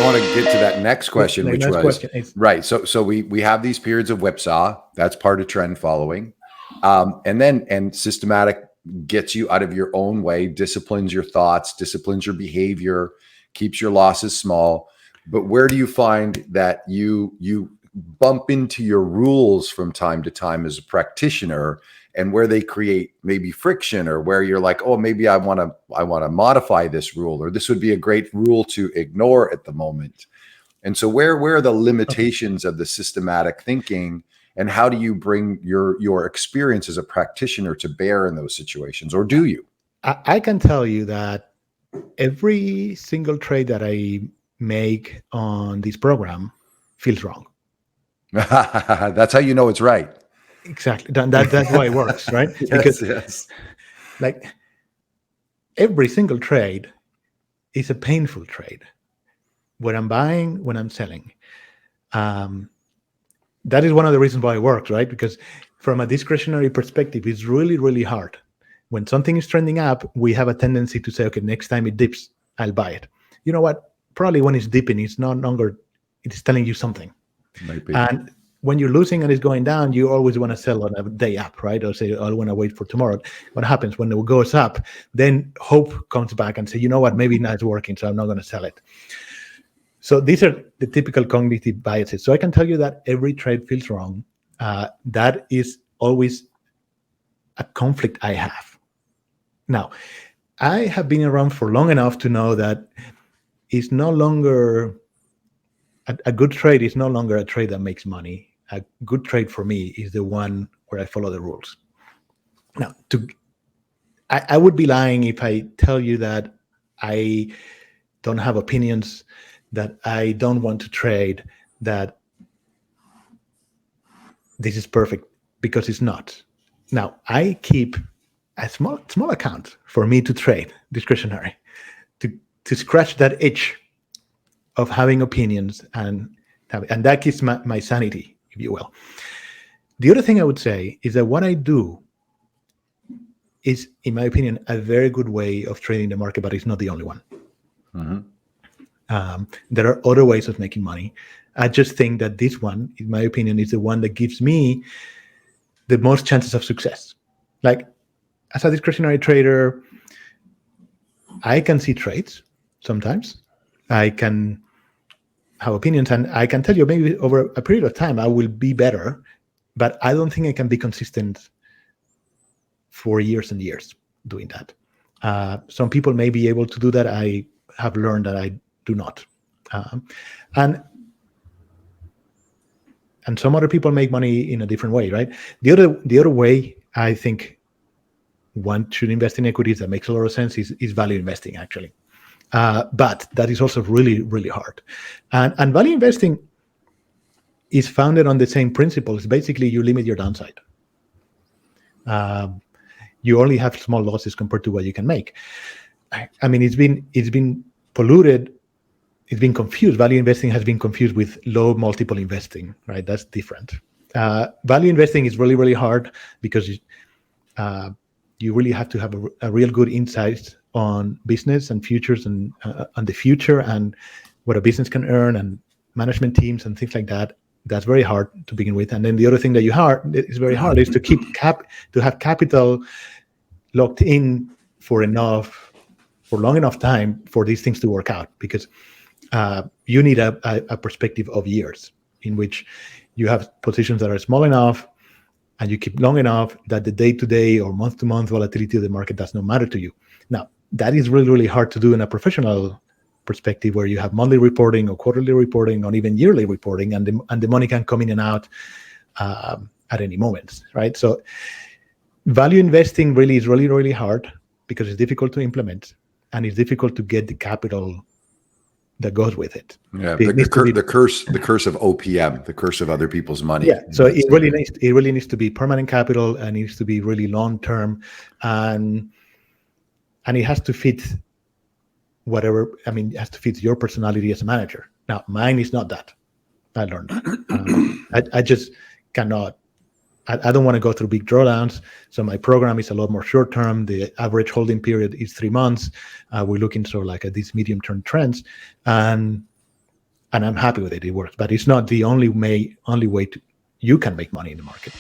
want to get to that next question, which next was question is, right. So we have these periods of whipsaw. That's part of trend following, and systematic gets you out of your own way, disciplines your thoughts, disciplines your behavior, keeps your losses small. But where do you find that you bump into your rules from time to time as a practitioner, and where they create maybe friction, or where you're like, oh, maybe I want to modify this rule, or this would be a great rule to ignore at the moment. And so where are the limitations of the systematic thinking, and how do you bring your experience as a practitioner to bear in those situations, or do you? I can tell you that every single trade that I make on this program feels wrong. That's how you know it's right. Exactly. That's why it works, right? Yes. Like, every single trade is a painful trade. When I'm buying, when I'm selling. That is one of the reasons why it works, right? Because from a discretionary perspective, it's really, really hard. When something is trending up, we have a tendency to say, okay, next time it dips, I'll buy it. You know what? Probably when it's dipping, it's no longer, it's telling you something. Maybe. And when you're losing and it's going down, you always want to sell on a day up, right? Or say, I want to wait for tomorrow. What happens when it goes up? Then hope comes back and say, you know what? Maybe now it's working, so I'm not going to sell it. So these are the typical cognitive biases. So I can tell you that every trade feels wrong. That is always a conflict I have. Now, I have been around for long enough to know that it's no longer a good trade is no longer a trade that makes money. A good trade for me is the one where I follow the rules. Now, I would be lying if I tell you that I don't have opinions, that I don't want to trade, that this is perfect, because it's not. Now, I keep a small account for me to trade, discretionary, to scratch that itch of having opinions, and that keeps my sanity, if you will. The other thing I would say is that what I do is, in my opinion, a very good way of trading the market, but it's not the only one. Mm-hmm. There are other ways of making money. I just think that this one, in my opinion, is the one that gives me the most chances of success. Like, as a discretionary trader, I can see trades sometimes. I can have opinions, and I can tell you maybe over a period of time I will be better, but I don't think I can be consistent for years and years doing that. Some people may be able to do that. I have learned that I do not. And some other people make money in a different way, right? The other way I think one should invest in equities that makes a lot of sense is value investing, actually. But that is also really, really hard. And value investing is founded on the same principles. Basically, you limit your downside. You only have small losses compared to what you can make. I mean, it's been polluted. It's been confused. Value investing has been confused with low multiple investing, right? That's different. Value investing is really, really hard because you really have to have a real good insight on business and futures and on the future and what a business can earn and management teams and things like that. That's very hard to begin with. And then the other thing that is very hard is to have capital locked in for long enough time for these things to work out, because you need a perspective of years in which you have positions that are small enough and you keep long enough that the day-to-day or month-to-month volatility of the market does not matter to you. Now, that is really, really hard to do in a professional perspective where you have monthly reporting or quarterly reporting or even yearly reporting, and the money can come in and out at any moment, right? So value investing really is really, really hard because it's difficult to implement and it's difficult to get the capital that goes with it. Yeah, the curse of OPM, the curse of other people's money. Yeah, so it really needs to be permanent capital, and it needs to be really long term, and it has to fit it has to fit your personality as a manager. Now, mine is not that. I learned that. I just cannot. I don't want to go through big drawdowns. So my program is a lot more short term. The average holding period is 3 months. We're looking sort of like at these medium term trends, and and I'm happy with it. It works, but it's not the only way you can make money in the market.